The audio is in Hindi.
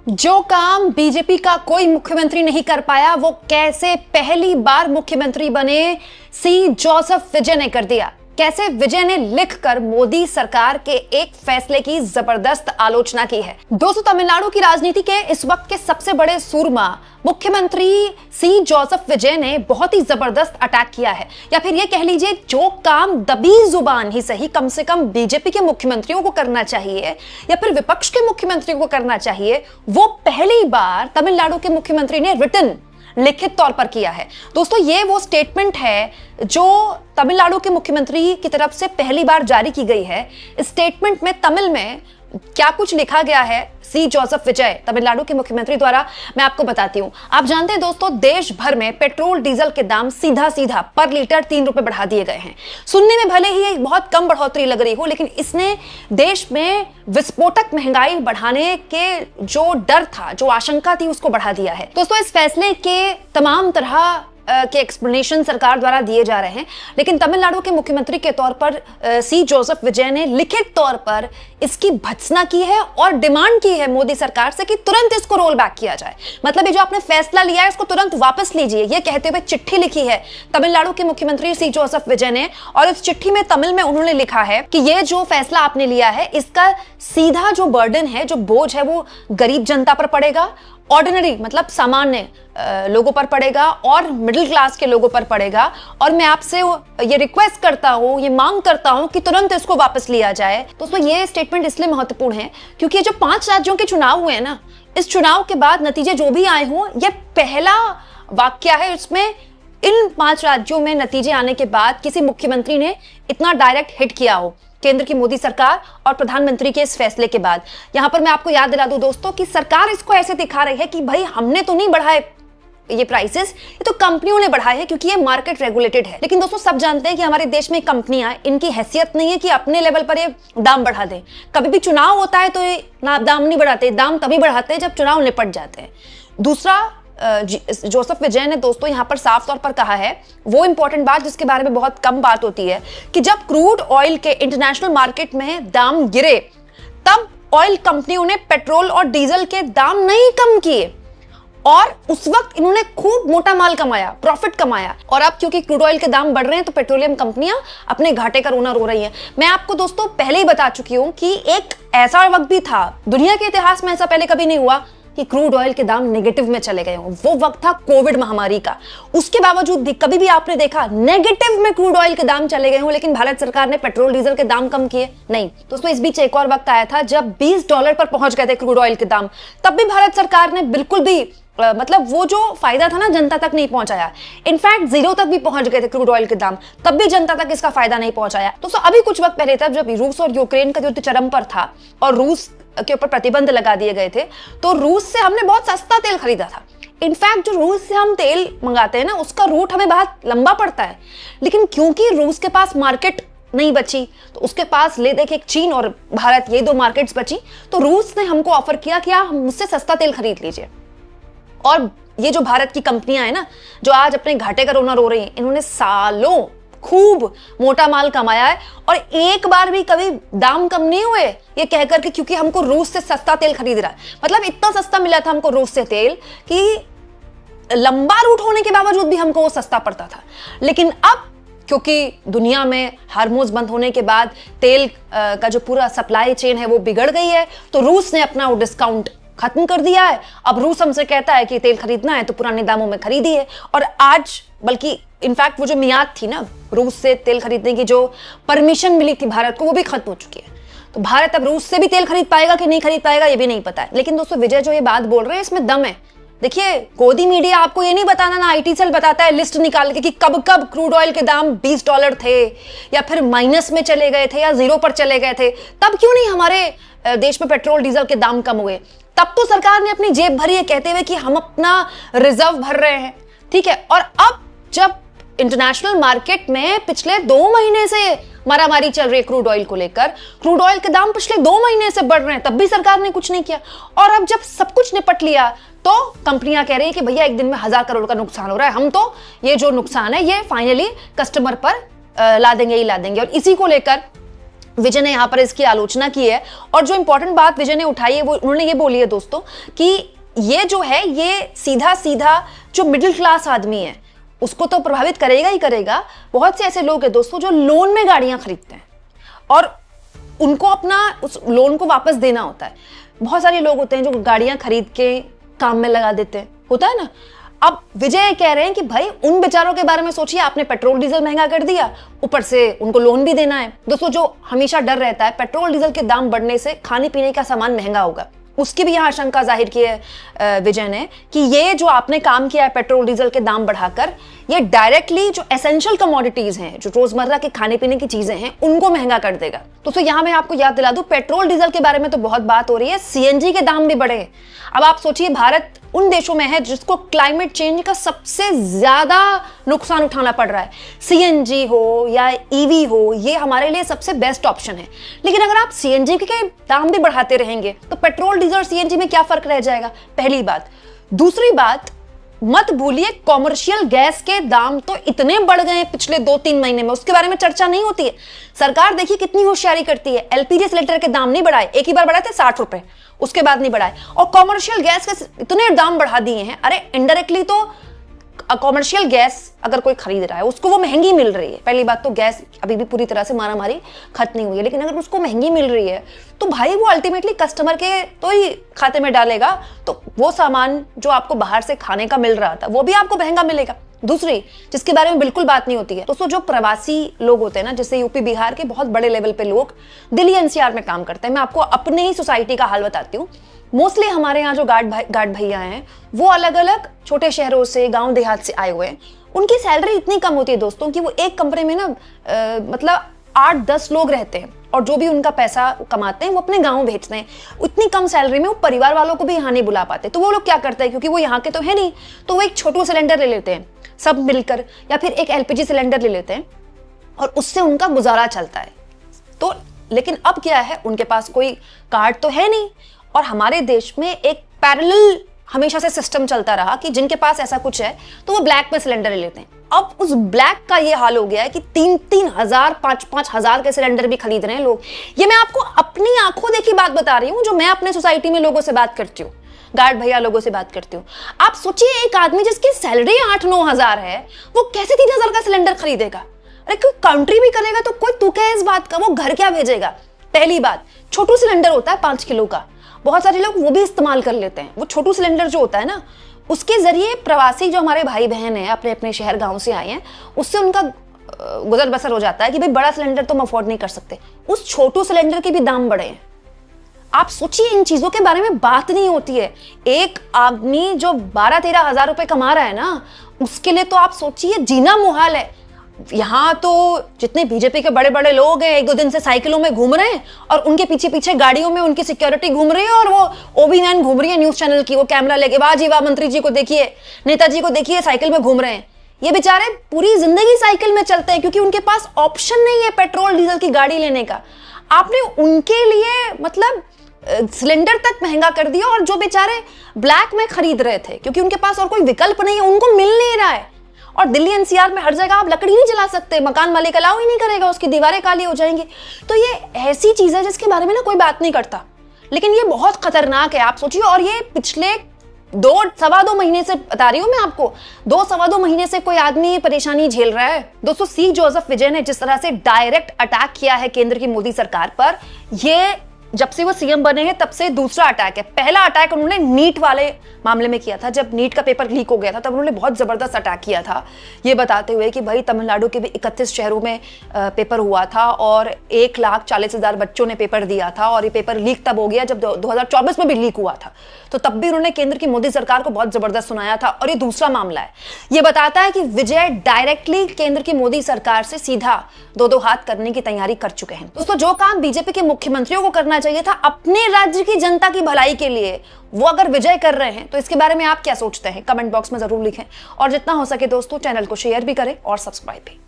जो काम बीजेपी का कोई मुख्यमंत्री नहीं कर पाया वो कैसे पहली बार मुख्यमंत्री बने सी जोसेफ विजय ने कर दिया। कैसे विजय ने लिखकर मोदी सरकार के एक फैसले की जबरदस्त आलोचना की है। दोस्तों, तमिलनाडु की राजनीति के इस वक्त के सबसे बड़े सूरमा मुख्यमंत्री सी जोसेफ विजय ने बहुत ही जबरदस्त अटैक किया है, या फिर ये कह लीजिए जो काम दबी जुबान ही सही कम से कम बीजेपी के मुख्यमंत्रियों को करना चाहिए या फिर विपक्ष के मुख्यमंत्रियों को करना चाहिए, वो पहली बार तमिलनाडु के मुख्यमंत्री ने रिटन लिखित तौर पर किया है। दोस्तों, ये वो स्टेटमेंट है जो तमिलनाडु के मुख्यमंत्री की तरफ से पहली बार जारी की गई है। इस स्टेटमेंट में तमिल में क्या कुछ लिखा गया है सी जोसेफ विजय तमिलनाडु के मुख्यमंत्री द्वारा, मैं आपको बताती हूं। आप जानते हैं दोस्तों, देश भर में पेट्रोल डीजल के दाम सीधा सीधा पर लीटर 3 रुपए बढ़ा दिए गए हैं। सुनने में भले ही एक बहुत कम बढ़ोतरी लग रही हो, लेकिन इसने देश में विस्फोटक महंगाई बढ़ाने के जो डर था, जो आशंका थी, उसको बढ़ा दिया है। दोस्तों, इस फैसले के तमाम तरह के एक्सप्लेनेशन सरकार द्वारा दिए जा रहे हैं, लेकिन तमिलनाडु के मुख्यमंत्री के तौर पर सी जोसेफ विजय ने लिखित तौर पर इसकी भत्सना की है और डिमांड की है मोदी सरकार से कि तुरंत इसको रोल बैक किया जाए। मतलब ये जो आपने फैसला लिया है इसको तुरंत वापस लीजिए, ये कहते हुए चिट्ठी लिखी है तमिलनाडु के मुख्यमंत्री सी जोसेफ विजय ने। और इस चिट्ठी में तमिल में उन्होंने लिखा है कि ये जो फैसला आपने लिया है इसका सीधा जो बर्डन है, जो बोझ है, वो गरीब जनता पर पड़ेगा, ऑर्डिनरी मतलब सामान्य लोगों पर पड़ेगा और मिडिल क्लास के लोगों पर पड़ेगा। और मैं आपसे ये रिक्वेस्ट करता हूं, ये मांग करता हूं कि तुरंत इसको वापस लिया जाए। दोस्तों, ये स्टेटमेंट इसलिए महत्वपूर्ण है क्योंकि ये जो 5 राज्यों के चुनाव हुए हैं ना, इस चुनाव के बाद नतीजे जो भी आए हों, ये पहला वाक्य है इसमें इन 5 राज्यों में नतीजे आने के बाद किसी मुख्यमंत्री ने इतना डायरेक्ट हिट किया हो केंद्र की मोदी सरकार और प्रधानमंत्री के इस फैसले के बाद। यहां पर मैं आपको याद दिला दूं दोस्तों कि सरकार इसको ऐसे दिखा रही है कि भाई हमने तो नहीं बढ़ाए ये प्राइसेस, ये तो कंपनियों ने बढ़ाए हैं क्योंकि ये मार्केट रेगुलेटेड है। लेकिन दोस्तों, सब जानते हैं कि हमारे देश में कंपनियां, इनकी हैसियत नहीं है कि अपने लेवल पर ये दाम बढ़ा दें। कभी भी चुनाव होता है तो ये ना दाम नहीं बढ़ाते, दाम तभी बढ़ाते हैं जब चुनाव निपट जाते हैं। दूसरा, जोसेफ विजय ने दोस्तों यहां पर साफ तौर पर कहा है वो इंपॉर्टेंट बात जिसके बारे में बहुत कम बात होती है कि जब क्रूड ऑयल के इंटरनेशनल मार्केट में दाम गिरे तब ऑयल कंपनियों ने पेट्रोल और डीजल के दाम नहीं कम किए और उस वक्त इन्होंने खूब मोटा माल कमाया, प्रॉफिट कमाया। और अब क्योंकि क्रूड ऑयल के दाम बढ़ रहे हैं तो पेट्रोलियम कंपनियां अपने घाटे का रोना रो रही हैं। मैं आपको दोस्तों पहले ही बता चुकी हूं कि एक ऐसा वक्त भी था, दुनिया के इतिहास में ऐसा पहले कभी नहीं हुआ कि क्रूड ऑयल के दाम नेगेटिव में चले गए हों। वो वक्त था कोविड महामारी का। उसके बावजूद भी कभी भी आपने देखा नेगेटिव में क्रूड ऑयल के दाम चले गए हों, लेकिन भारत सरकार ने पेट्रोल डीजल के दाम कम किए नहीं। दोस्तों, इस बीच एक और वक्त आया था जब $20 पर पहुंच गए थे क्रूड ऑयल के दाम, तब भी भारत सरकार ने बिल्कुल भी मतलब वो जो फायदा था ना जनता तक नहीं पहुंचाया। इनफैक्ट 0 तक भी पहुंच गए थे क्रूड ऑयल के दाम, तब भी जनता तक इसका फायदा नहीं पहुंचाया। दोस्तों, अभी कुछ वक्त पहले तब जब रूस और यूक्रेन का युद्ध चरम पर था और रूस के ऊपर प्रतिबंध लगा दिए गए थे, तो रूस से हमने बहुत सस्ता तेल खरीदा था। इनफैक्ट जो रूस से हम तेल मंगाते हैं ना, उसका रूट हमें बहुत लंबा पड़ता है, लेकिन क्योंकि रूस के पास मार्केट नहीं बची तो उसके पास ले देखे चीन और भारत, ये 2 मार्केट्स बची, तो रूस ने हमको ऑफर किया कि आप मुझसे सस्ता तेल खरीद लीजिए। और ये जो भारत की कंपनियां हैं ना, जो आज अपने घाटे का रोना रो रही हैं, इन्होंने सालों खूब मोटा माल कमाया है और एक बार भी कभी दाम कम नहीं हुए ये कहकर कि क्योंकि हमको रूस से सस्ता तेल खरीद रहा है। मतलब इतना सस्ता मिला था हमको रूस से तेल कि लंबा रूट होने के बावजूद भी हमको वो सस्ता पड़ता था। लेकिन अब क्योंकि दुनिया में हार्मोज बंद होने के बाद तेल का जो पूरा सप्लाई चेन है वो बिगड़ गई है, तो रूस ने अपना वो डिस्काउंट खत्म कर दिया है। अब रूस हमसे कहता है कि तेल खरीदना है तो पुराने दामों में खरीदिए। और आज बल्कि इनफैक्ट वो जो मियाद थी ना रूस से तेल खरीदने की, जो परमिशन मिली थी भारत को, वो भी खत्म हो चुकी है। तो भारत अब रूस से भी तेल खरीद पाएगा कि नहीं खरीद पाएगा ये भी नहीं पता है। लेकिन दोस्तों, विजय जो ये बात बोल रहे हैं इसमें दम है। देखिए, गोदी मीडिया आपको ये नहीं बताना ना, आईटी सेल बताता है लिस्ट निकाल के कि कब कब क्रूड ऑयल के दाम $20 थे या फिर माइनस में चले गए थे या 0 पर चले गए थे, तब क्यों नहीं हमारे देश में पेट्रोल डीजल के दाम कम हुए। तब तो सरकार ने अपनी जेब भरी है कहते हुए कि हम अपना रिजर्व भर रहे हैं, ठीक है। और अब जब इंटरनेशनल मार्केट में पिछले 2 महीने से मारामारी चल रही है क्रूड ऑयल को लेकर, क्रूड ऑयल के दाम पिछले 2 महीने से बढ़ रहे हैं, तब भी सरकार ने कुछ नहीं किया। और अब जब सब कुछ निपट लिया तो कंपनियां कह रही है कि भैया एक दिन में 1000 करोड़ का नुकसान हो रहा है, हम तो ये जो नुकसान है ये फाइनली कस्टमर पर ला देंगे ही ला देंगे। और इसी को लेकर विजय ने यहां पर इसकी आलोचना की है। और जो इंपॉर्टेंट बात विजय ने उठाई है वो उन्होंने ये बोली है दोस्तों कि ये जो है ये सीधा सीधा जो मिडिल क्लास आदमी है उसको तो प्रभावित करेगा ही करेगा। बहुत से ऐसे लोग हैं दोस्तों जो लोन में गाड़ियां खरीदते हैं और उनको अपना उस लोन को वापस देना होता है। बहुत सारे लोग होते हैं जो गाड़ियां खरीद के काम में लगा देते हैं, होता है ना। अब विजय कह रहे हैं कि भाई उन बेचारों के बारे में सोचिए, आपने पेट्रोल डीजल महंगा कर दिया, ऊपर से उनको लोन भी देना है। दोस्तों जो हमेशा डर रहता है पेट्रोल डीजल के दाम बढ़ने से खाने पीने का सामान महंगा होगा, उसकी भी यहां आशंका जाहिर की है विजय ने कि ये जो आपने काम किया है पेट्रोल डीजल के दाम बढ़ाकर, ये डायरेक्टली जो एसेंशियल कमोडिटीज हैं, जो रोजमर्रा के खाने पीने की चीजें हैं, उनको महंगा कर देगा। दोस्तों यहां मैं आपको याद दिला दूं, पेट्रोल डीजल के बारे में तो बहुत बात हो रही है, सीएनजी के दाम भी बढ़े। अब आप सोचिए भारत उन देशों में है जिसको क्लाइमेट चेंज का सबसे ज्यादा नुकसान उठाना पड़ रहा है। सीएनजी हो या ईवी हो, ये हमारे लिए सबसे बेस्ट ऑप्शन है। लेकिन अगर आप सीएनजी के दाम भी बढ़ाते रहेंगे तो पेट्रोल डीजल और सीएनजी में क्या फर्क रह जाएगा, पहली बात। दूसरी बात, मत भूलिए कॉमर्शियल गैस के दाम तो इतने बढ़ गए हैं पिछले 2-3 महीने में, उसके बारे में चर्चा नहीं होती है। सरकार देखिए कितनी होशियारी करती है, एलपीजी सिलेंडर के दाम नहीं बढ़ाए, एक ही बार बढ़ाए थे 60 रुपए, उसके बाद नहीं बढ़ाए। और कॉमर्शियल गैस के इतने दाम बढ़ा दिए हैं, अरे इनडायरेक्टली तो कॉमर्शियल गैस अगर कोई खरीद रहा है उसको वो महंगी मिल रही है। पहली बात तो गैस अभी भी पूरी तरह से मारामारी खत्म नहीं हुई है, लेकिन अगर उसको महंगी मिल रही है तो भाई वो अल्टीमेटली कस्टमर के तो ही खाते में डालेगा, तो वो सामान जो आपको बाहर से खाने का मिल रहा था वो भी आपको महंगा मिलेगा। दूसरी जिसके बारे में बिल्कुल बात नहीं होती है दोस्तों, जो प्रवासी लोग होते हैं ना, जैसे यूपी बिहार के बहुत बड़े लेवल पे लोग दिल्ली एनसीआर में काम करते हैं। मैं आपको अपने ही सोसाइटी का हाल बताती हूँ। मोस्टली हमारे यहाँ जो गार्ड भैया हैं वो अलग अलग छोटे शहरों से, गांव देहात से आए हुए हैं। उनकी सैलरी इतनी कम होती है दोस्तों कि वो एक कमरे में ना मतलब 8-10 लोग रहते हैं और जो भी उनका पैसा कमाते हैं वो अपने गांव भेजते हैं। इतनी कम सैलरी में वो परिवार वालों को भी यहाँ नहीं बुला पाते, तो वो लोग क्या करते हैं, क्योंकि वो यहाँ के तो है नहीं, तो वो एक छोटू सिलेंडर ले लेते हैं सब मिलकर, या फिर एक एलपीजी सिलेंडर ले लेते हैं और उससे उनका गुजारा चलता है। तो लेकिन अब क्या है, उनके पास कोई कार्ड तो है नहीं, और हमारे देश में एक पैरेलल हमेशा से सिस्टम चलता रहा कि जिनके पास ऐसा कुछ है तो वो ब्लैक में सिलेंडर ले लेते हैं। अब उस ब्लैक का ये हाल हो गया है कि 3-3 हजार 5-5 हजार के सिलेंडर भी खरीद रहे हैं लोग। ये मैं आपको अपनी आंखों देखी बात बता रही हूँ, जो मैं अपने सोसाइटी में लोगों से बात करती हूँ, गार्ड भैया लोगों से बात करती हूँ। आप सोचिए एक आदमी जिसकी सैलरी 8-9 हजार है वो कैसे 3 हजार का सिलेंडर खरीदेगा। अरे कोई काउंट्री भी करेगा तो कोई तुक है इस बात का, वो घर क्या भेजेगा। पहली बात, छोटू सिलेंडर होता है 5 किलो का, बहुत सारे लोग वो भी इस्तेमाल कर लेते हैं। वो छोटू सिलेंडर जो होता है ना, उसके जरिए प्रवासी जो हमारे भाई बहन हैं अपने अपने शहर गांव से आए हैं, उससे उनका गुजर बसर हो जाता है कि भाई बड़ा सिलेंडर तो हम अफोर्ड नहीं कर सकते, उस छोटू सिलेंडर के भी दाम बढ़े हैं। आप सोचिए इन चीजों के बारे में बात नहीं होती है। एक आदमी जो 12-13 हजार रुपए कमा रहा है ना, उसके लिए तो आप सोचिए जीना मुहाल है। यहाँ तो जितने बीजेपी के बड़े बड़े लोग हैं 1-2 दिन से साइकिलों में घूम रहे हैं और उनके पीछे पीछे गाड़ियों में उनकी सिक्योरिटी घूम रही है, और वो OB9 घूम रही है न्यूज चैनल की, वो कैमरा लेके, वाह जी वाह, मंत्री जी को देखिए, नेताजी को देखिए, साइकिल में घूम रहे हैं। ये बेचारे पूरी जिंदगी साइकिल में चलते हैं क्योंकि उनके पास ऑप्शन नहीं है पेट्रोल डीजल की गाड़ी लेने का। आपने उनके लिए मतलब सिलेंडर तक महंगा कर दिया, और जो बेचारे ब्लैक में खरीद रहे थे क्योंकि उनके पास और कोई विकल्प नहीं है, उनको मिल नहीं रहा है। और दिल्ली एनसीआर में हर जगह आप लकड़ी नहीं जला सकते, मकान मालिक अलाउ ही नहीं करेगा, उसकी दीवारें काली हो जाएंगी। तो ये ऐसी चीज है जिसके बारे में ना कोई बात नहीं करता, लेकिन ये बहुत खतरनाक है। आप सोचिए, और ये पिछले 2-2.25 महीने से बता रही हूं मैं आपको, 2-2.25 महीने से कोई आदमी ये परेशानी झेल रहा है। दोस्तों सी जोसेफ विजय ने जिस तरह से डायरेक्ट अटैक किया है केंद्र की मोदी सरकार पर, ये जब से वो सीएम बने हैं तब से दूसरा अटैक है। पहला अटैक उन्होंने नीट वाले मामले में किया था, जब नीट का पेपर लीक हो गया था तब उन्होंने बहुत जबरदस्त अटैक किया था, ये बताते हुए कि भाई तमिलनाडु के भी 31 शहरों में पेपर हुआ था और 1,40,000 बच्चों ने पेपर दिया था, और ये पेपर लीक तब हो गया जब 2024 में भी लीक हुआ था, तो तब भी उन्होंने केंद्र की मोदी सरकार को बहुत जबरदस्त सुनाया था। और ये दूसरा मामला है, ये बताता है कि विजय डायरेक्टली केंद्र की मोदी सरकार से सीधा 2-2 हाथ करने की तैयारी कर चुके हैं। दोस्तों जो काम बीजेपी के मुख्यमंत्रियों को करना चाहिए था अपने राज्य की जनता की भलाई के लिए, वो अगर विजय कर रहे हैं तो इसके बारे में आप क्या सोचते हैं, कमेंट बॉक्स में जरूर लिखें। और जितना हो सके दोस्तों चैनल को शेयर भी करें और सब्सक्राइब भी।